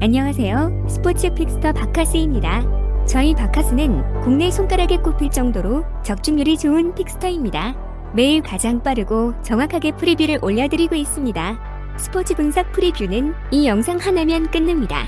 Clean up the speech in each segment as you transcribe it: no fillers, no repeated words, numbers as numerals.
안녕하세요. 스포츠 픽스터 바카스입니다. 저희 바카스는 국내 손가락에 꼽힐 정도로 적중률이 좋은 픽스터입니다. 매일 가장 빠르고 정확하게 프리뷰를 올려드리고 있습니다. 스포츠 분석 프리뷰는 이 영상 하나면 끝납니다.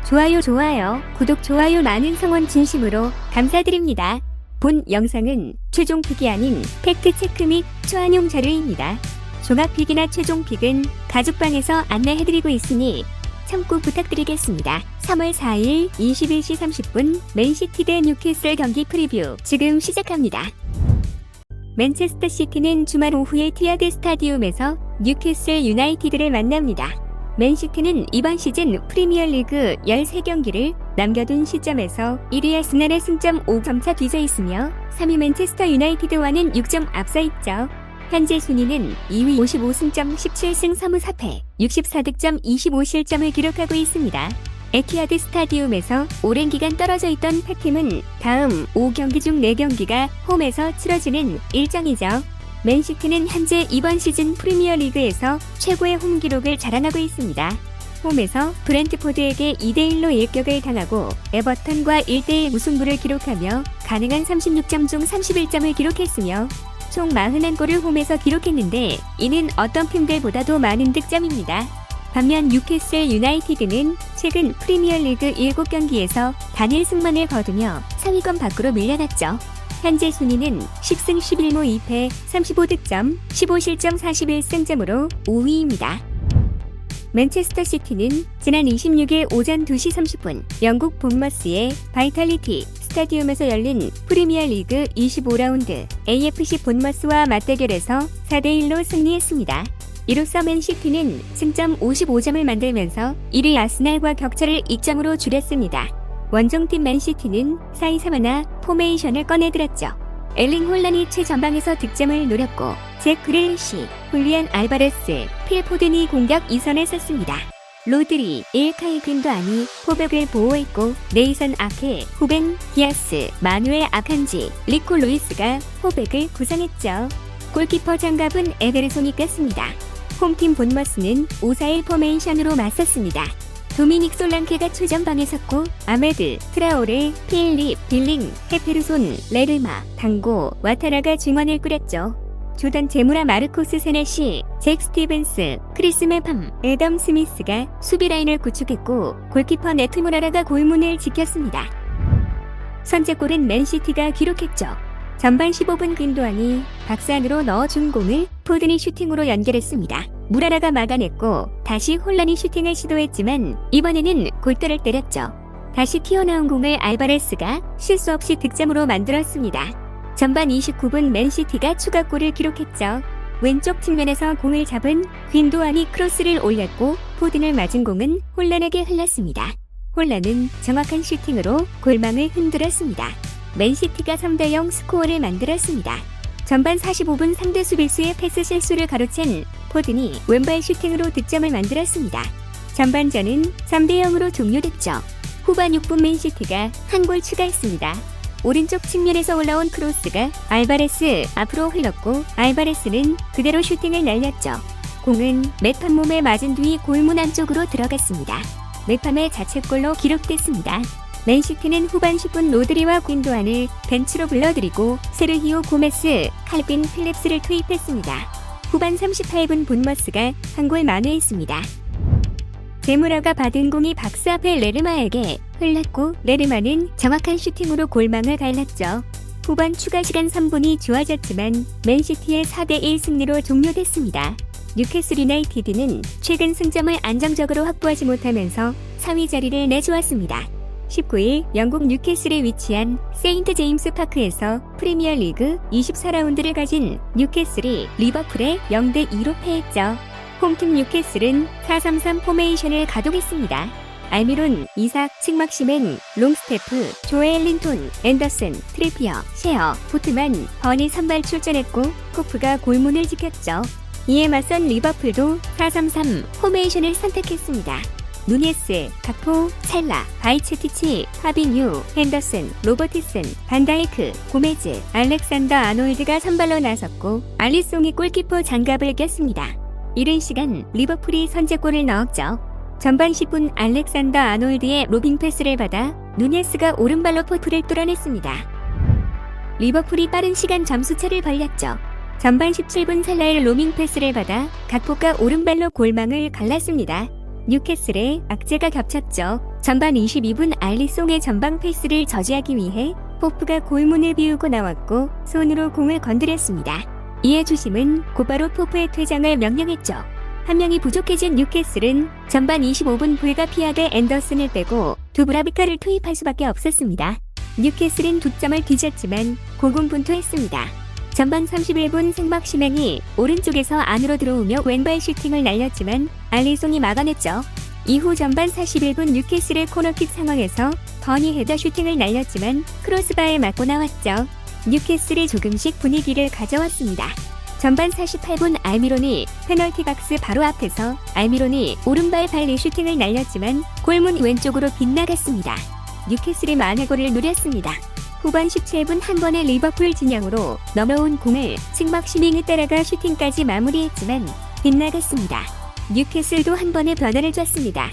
좋아요, 구독, 좋아요 많은 성원 진심으로 감사드립니다. 본 영상은 최종 픽이 아닌 팩트체크 및 초안용 자료입니다. 종합픽이나 최종 픽은 가족방에서 안내해드리고 있으니 참고 부탁드리겠습니다. 3월 4일 21시 30분 맨시티 대 뉴캐슬 경기 프리뷰 지금 시작합니다. 맨체스터 시티는 주말 오후에 티아드 스타디움에서 뉴캐슬 유나이티드를 만납니다. 맨시티는 이번 시즌 프리미어리그 13경기를 남겨둔 시점에서 1위 아스날의 승점 5점차 뒤져 있으며 3위 맨체스터 유나이티드와는 6점 앞서 있죠. 현재 순위는 2위 55승점 17승 3무 4패 64득점 25실점을 기록하고 있습니다. 에티하드 스타디움에서 오랜 기간 떨어져 있던 팩팀은 다음 5경기 중 4경기가 홈에서 치러지는 일정이죠. 맨시티는 현재 이번 시즌 프리미어리그에서 최고의 홈 기록을 자랑하고 있습니다. 홈에서 브렌트포드에게 2대1로 일격을 당하고 에버턴과 1대1 무승부를 기록하며 가능한 36점 중 31점을 기록했으며 총 41골을 홈에서 기록했는데 이는 어떤 팀들보다도 많은 득점입니다. 반면 뉴캐슬 유나이티드는 최근 프리미어리그 7경기에서 단 1승만을 거두며 상위권 밖으로 밀려났죠. 현재 순위는 10승 11무 2패 35득점 15실점 41승점으로 5위입니다. 맨체스터 시티는 지난 26일 오전 2시 30분 영국 본머스의 바이탈리티 스타디움에서 열린 프리미어리그 25라운드 AFC 본머스와 맞대결에서 4대1로 승리했습니다. 이로써 맨시티는 승점 55점을 만들면서 1위 아스날과 격차를 2점으로 줄였습니다. 원정팀 맨시티는 4-2-3-1 포메이션을 꺼내들었죠. 엘링 홀란이 최전방에서 득점을 노렸고 잭 그릴리시, 훌리안 알바레스, 필 포든이 공격 2선에 섰습니다. 로드리, 일카이 균도아니, 포백을 보호했고 네이선 아케, 후벤, 디아스, 마누엘 아칸지, 리코 루이스가 포백을 구성했죠. 골키퍼 장갑은 에베르손이 꼈습니다. 홈팀 본머스는 5-4-1 포메이션으로 맞섰습니다. 도미닉 솔랑케가 최전방에 섰고 아메드, 트라오레, 필립, 빌링, 헤페르손, 레르마, 당고, 와타라가 중원을 꾸렸죠. 조던 제무라 마르코스 세네시, 잭 스티븐스, 크리스 메팜, 애덤 스미스가 수비 라인을 구축했고 골키퍼 네트무라라가 골문을 지켰습니다. 선제골은 맨시티가 기록했죠. 전반 15분 균도안이 박스안으로 넣어준 공을 포든이 슈팅으로 연결했습니다. 무라라가 막아냈고 다시 홀란이 슈팅을 시도했지만 이번에는 골대를 때렸죠. 다시 튀어나온 공을 알바레스가 실수 없이 득점으로 만들었습니다. 전반 29분 맨시티가 추가골을 기록했죠. 왼쪽 측면에서 공을 잡은 균도안이 크로스를 올렸고 포든을 맞은 공은 홀란에게 흘렀습니다. 홀란은 정확한 슈팅으로 골망을 흔들었습니다. 맨시티가 3-0 스코어를 만들었습니다. 전반 45분 상대 수비수의 패스 실수를 가로챈 포든이 왼발 슈팅으로 득점을 만들었습니다. 전반전은 3-0으로 종료됐죠. 후반 6분 맨시티가 한 골 추가했습니다. 오른쪽 측면에서 올라온 크로스가 알바레스 앞으로 흘렀고 알바레스는 그대로 슈팅을 날렸죠. 공은 메팜 몸에 맞은 뒤 골문 안쪽으로 들어갔습니다. 메팜의 자책골로 기록됐습니다. 맨시티는 후반 10분 로드리와 균도안을 벤치로 불러들이고 세르히오 고메스, 칼빈 필립스를 투입했습니다. 후반 38분 본머스가 한 골 만회했습니다. 제무라가 받은 공이 박스 앞에 레르마에게 흘렀고 레르마는 정확한 슈팅으로 골망을 갈랐죠. 후반 추가 시간 3분이 주어졌지만 맨시티의 4-1 승리로 종료됐습니다. 뉴캐슬 유나이티드는 최근 승점을 안정적으로 확보하지 못하면서 4위 자리를 내주었습니다. 19일 영국 뉴캐슬에 위치한 세인트 제임스 파크에서 프리미어리그 24라운드를 가진 뉴캐슬이 리버풀에 0-2로 패했죠. 홈팀 뉴캐슬은 4-3-3 포메이션을 가동했습니다. 알미론, 이삭, 칙막시멘, 롱스테프, 조엘 린톤, 앤더슨, 트리피어, 셰어, 보트만, 버니 선발 출전했고 코프가 골문을 지켰죠. 이에 맞선 리버풀도 4-3-3 포메이션을 선택했습니다. 누네스, 가포, 찰라, 바이체티치, 파비뉴, henderson, 로버트슨, 반다이크, 고메즈, 알렉산더 아놀드가 선발로 나섰고 알리송이 골키퍼 장갑을 꼈습니다. 이른 시간 리버풀이 선제골을 넣었죠. 전반 10분 알렉산더 아놀드의 로빙 패스를 받아 누네스가 오른발로 포프를 뚫어냈습니다. 리버풀이 빠른 시간 점수차를 벌렸죠. 전반 17분 살라의 로밍 패스를 받아 각포가 오른발로 골망을 갈랐습니다. 뉴캐슬의 악재가 겹쳤죠. 전반 22분 알리송의 전방 패스를 저지하기 위해 포프가 골문을 비우고 나왔고 손으로 공을 건드렸습니다. 이에 주심은 곧바로 포프의 퇴장을 명령했죠. 한 명이 부족해진 뉴캐슬은 전반 25분 불가피하게 앤더슨을 빼고 두브라비카를 투입할 수밖에 없었습니다. 뉴캐슬은 2점을 뒤졌지만 고군분투했습니다. 전반 31분 생막시맹이 오른쪽에서 안으로 들어오며 왼발 슈팅을 날렸지만 알리송이 막아냈죠. 이후 전반 41분 뉴캐슬의 코너킥 상황에서 버니 헤더 슈팅을 날렸지만 크로스바에 맞고 나왔죠. 뉴캐슬이 조금씩 분위기를 가져왔습니다. 전반 48분 알미론이 페널티 박스 바로 앞에서 알미론이 오른발 발리 슈팅을 날렸지만 골문 왼쪽으로 빗나갔습니다. 뉴캐슬이 만회골을 누렸습니다. 후반 17분 한 번의 리버풀 진영으로 넘어온 공을 승막시밍에 따라가 슈팅까지 마무리했지만 빗나갔습니다. 뉴캐슬도 한 번의 변화를 줬습니다.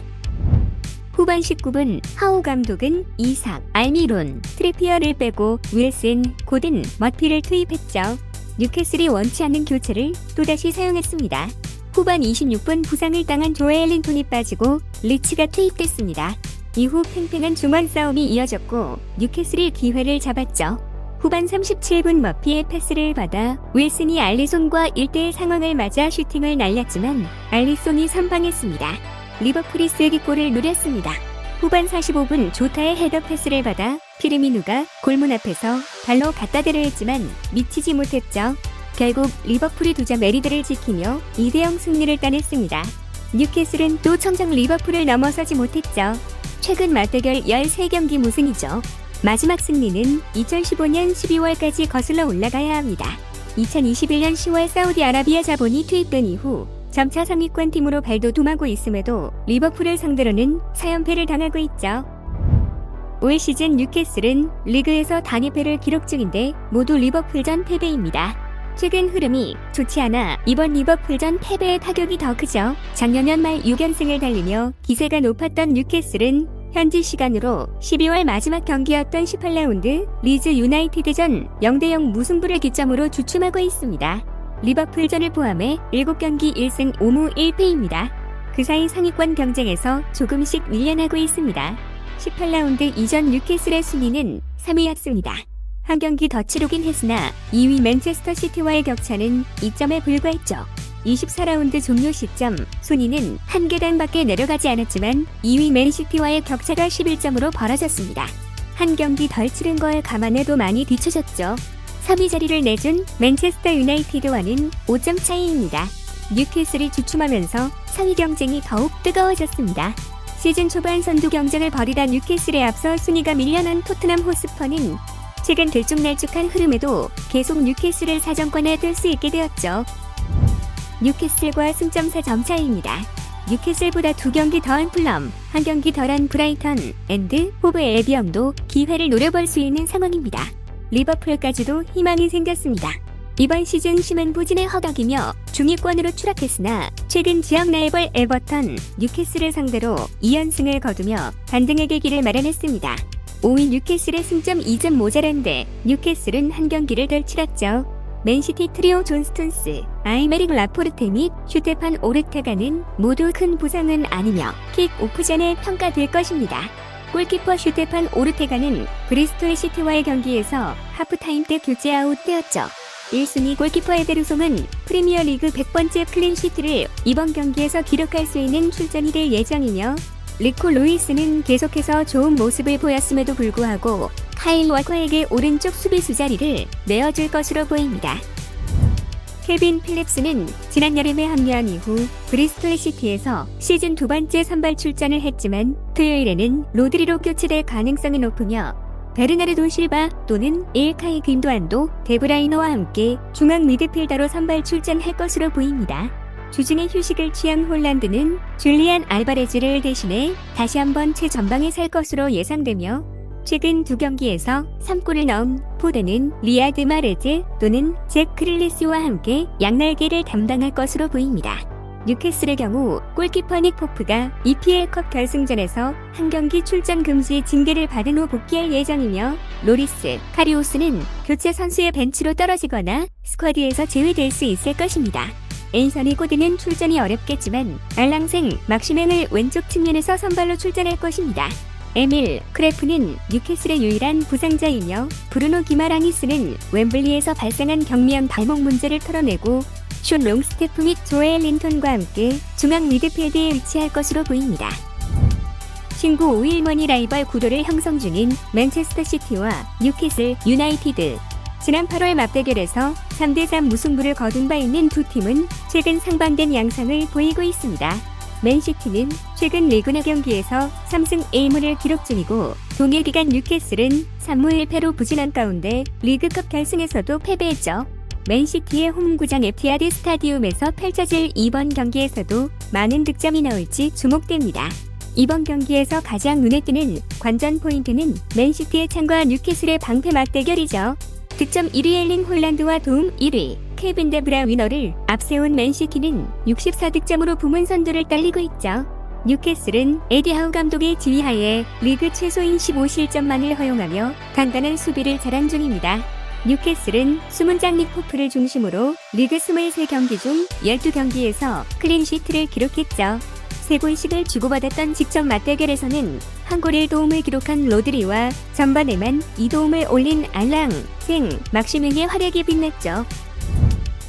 후반 19분 하우 감독은 이삭, 알미론, 트리피어를 빼고 윌슨, 고든, 머피를 투입했죠. 뉴캐슬이 원치 않는 교체를 또다시 사용했습니다. 후반 26분 부상을 당한 조엘 린톤이 빠지고 리치가 투입됐습니다. 이후 팽팽한 중원 싸움이 이어졌고 뉴캐슬이 기회를 잡았죠. 후반 37분 머피의 패스를 받아 윌슨이 알리송과 1대1 상황을 맞아 슈팅을 날렸지만 알리송이 선방했습니다. 리버풀이 쐐기골을 누렸습니다. 후반 45분 조타의 헤더 패스를 받아 피르미누가 골문 앞에서 발로 갖다 대려 했지만 미치지 못했죠. 결국 리버풀이 2점 메리드를 지키며 2대0 승리를 따냈습니다. 뉴캐슬은 또 청정 리버풀을 넘어서지 못했죠. 최근 맞대결 13경기 무승이죠. 마지막 승리는 2015년 12월까지 거슬러 올라가야 합니다. 2021년 10월 사우디아라비아 자본이 투입된 이후 점차 상위권 팀으로 발돋움하고 있음에도 리버풀을 상대로는 4연패를 당하고 있죠. 올 시즌 뉴캐슬은 리그에서 단위패를 기록 중인데 모두 리버풀전 패배입니다. 최근 흐름이 좋지 않아 이번 리버풀전 패배의 타격이 더 크죠. 작년 연말 6연승을 달리며 기세가 높았던 뉴캐슬은 현지 시간으로 12월 마지막 경기였던 18라운드 리즈 유나이티드전 0대0 무승부를 기점으로 주춤하고 있습니다. 리버풀전을 포함해 7경기 1승 5무 1패입니다. 그 사이 상위권 경쟁에서 조금씩 밀려나고 있습니다. 18라운드 이전 뉴캐슬의 순위는 3위였습니다. 한 경기 더 치르긴 했으나 2위 맨체스터 시티와의 격차는 2점에 불과했죠. 24라운드 종료 시점 순위는 한 계단밖에 내려가지 않았지만 2위 맨시티와의 격차가 11점으로 벌어졌습니다. 한 경기 덜 치른 걸 감안해도 많이 뒤쳐졌죠. 3위 자리를 내준 맨체스터 유나이티드와는 5점 차이입니다. 뉴캐슬이 주춤하면서 상위 경쟁이 더욱 뜨거워졌습니다. 시즌 초반 선두 경쟁을 벌이다 뉴캐슬에 앞서 순위가 밀려난 토트넘 호스퍼는 최근 들쭉날쭉한 흐름에도 계속 뉴캐슬을 사정권에 들 수 있게 되었죠. 뉴캐슬과 승점 4점 차이입니다. 뉴캐슬보다 2경기 더한 풀럼, 1경기 덜한 브라이턴 앤드 호브 앨비언도 기회를 노려볼 수 있는 상황입니다. 리버풀까지도 희망이 생겼습니다. 이번 시즌 심한 부진의 허덕이며 중위권으로 추락했으나 최근 지역 라이벌 에버턴, 뉴캐슬을 상대로 2연승을 거두며 반등의 계기를 마련했습니다. 5위 뉴캐슬의 승점 2점 모자란데 뉴캐슬은 한 경기를 덜 치렀죠. 맨시티 트리오 존 스톤스, 아이메릭 라포르테 및 슈테판 오르테가는 모두 큰 부상은 아니며 킥오프 전에 평가될 것입니다. 골키퍼 슈테판 오르테가는 브리스톨 시티와의 경기에서 하프타임 때 교체 아웃되었죠. 1순위 골키퍼 에베르송은 프리미어리그 100번째 클린시트를 이번 경기에서 기록할 수 있는 출전이 될 예정이며 리코 루이스는 계속해서 좋은 모습을 보였음에도 불구하고 카일 와커에게 오른쪽 수비수 자리를 내어줄 것으로 보입니다. 케빈 필립스는 지난 여름에 합류한 이후 브리스톨 시티에서 시즌 2번째 선발 출전을 했지만 토요일에는 로드리로 교체될 가능성이 높으며 베르나르도 실바 또는 일카이 김도안도 데브라이너와 함께 중앙 미드필더로 선발 출전할 것으로 보입니다. 주중에 휴식을 취한 홀란드는 줄리안 알바레즈를 대신해 다시 한번 최전방에 설 것으로 예상되며 최근 2경기에서 3골을 넣은 포드는 리아드 마레즈 또는 잭 크릴리스와 함께 양날개를 담당할 것으로 보입니다. 뉴캐슬의 경우 골키퍼 닉 포프가 EPL컵 결승전에서 한 경기 출전 금지 징계를 받은 후 복귀할 예정이며 로리스 카리오스는 교체 선수의 벤치로 떨어지거나 스쿼드에서 제외될 수 있을 것입니다. 앤서니 고드는 출전이 어렵겠지만 알랑생 막시맹을 왼쪽 측면에서 선발로 출전할 것입니다. 에밀 크래프는 뉴캐슬의 유일한 부상자이며 브루노 기마랑이스는 웸블리에서 발생한 경미한 발목 문제를 털어내고 숀 롱스태프 및 조엘 린턴과 함께 중앙 미드필드에 위치할 것으로 보입니다. 신구 5일머니 라이벌 구도를 형성 중인 맨체스터 시티와 뉴캐슬 유나이티드. 지난 8월 맞대결에서 3대3 무승부를 거둔 바 있는 두 팀은 최근 상반된 양상을 보이고 있습니다. 맨시티는 최근 리그 내 경기에서 3승 1무를 기록 중이고 동일 기간 뉴캐슬은 3무 1패로 부진한 가운데 리그컵 결승에서도 패배했죠. 맨시티의 홈구장 에티하드 스타디움에서 펼쳐질 이번 경기에서도 많은 득점이 나올지 주목됩니다. 이번 경기에서 가장 눈에 띄는 관전 포인트는 맨시티의 창과 뉴캐슬의 방패 맞대결이죠. 득점 1위 엘링 홀란드와 도움 1위 케빈 데브라위너를 앞세운 맨시티는 64득점으로 부문 선두를 딸리고 있죠. 뉴캐슬은 에디 하우 감독의 지휘하에 리그 최소인 15실점만을 허용하며 단단한 수비를 자랑 중입니다. 뉴캐슬은 수문장 닉 포프를 중심으로 리그 23경기 중 12경기에서 클린시트를 기록했죠. 3골씩을 주고받았던 직전 맞대결에서는 한 골 1도움을 기록한 로드리와 전반에만 2도움을 올린 알랑, 생, 막시맹의 활약이 빛났죠.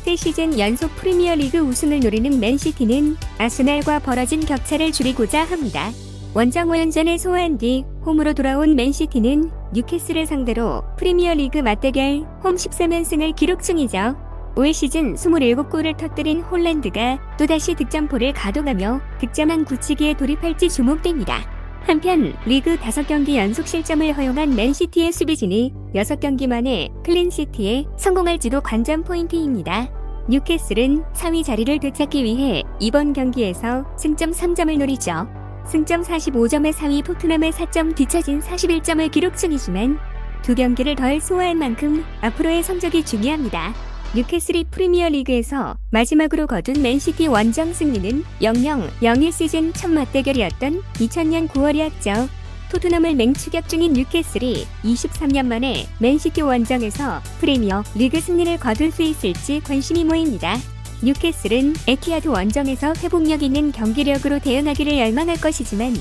새 시즌 연속 프리미어리그 우승을 노리는 맨시티는 아스날과 벌어진 격차를 줄이고자 합니다. 원정 5연전을 소화한 뒤 홈으로 돌아온 맨시티는 뉴캐슬을 상대로 프리미어리그 맞대결 홈 13연승을 기록 중이죠. 올 시즌 27골을 터뜨린 홀란드가 또다시 득점포를 가동하며 득점왕 굳히기에 돌입할지 주목됩니다. 한편 리그 5경기 연속 실점을 허용한 맨시티의 수비진이 6경기 만에 클린시트에 성공할지도 관전 포인트입니다. 뉴캐슬은 4위 자리를 되찾기 위해 이번 경기에서 승점 3점을 노리죠. 승점 45점의 4위 토트넘의 4점 뒤처진 41점을 기록 중이지만 두 경기를 덜 소화한 만큼 앞으로의 성적이 중요합니다. 뉴캐슬이 프리미어리그에서 마지막으로 거둔 맨시티 원정 승리는 0-0-1 시즌 첫 맞대결이었던 2000년 9월이었죠. 토트넘을 맹추격 중인 뉴캐슬이 23년 만에 맨시티 원정에서 프리미어 리그 승리를 거둘 수 있을지 관심이 모입니다. 뉴캐슬은 에티하드 원정에서 회복력 있는 경기력으로 대응하기를 열망할 것이지만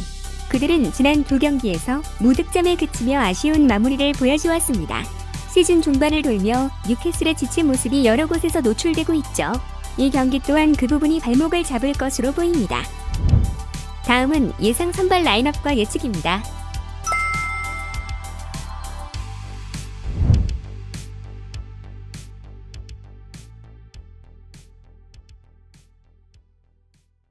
그들은 지난 두 경기에서 무득점에 그치며 아쉬운 마무리를 보여주었습니다. 시즌 중반을 돌며 뉴캐슬의 지친 모습이 여러 곳에서 노출되고 있죠. 이 경기 또한 그 부분이 발목을 잡을 것으로 보입니다. 다음은 예상 선발 라인업과 예측입니다.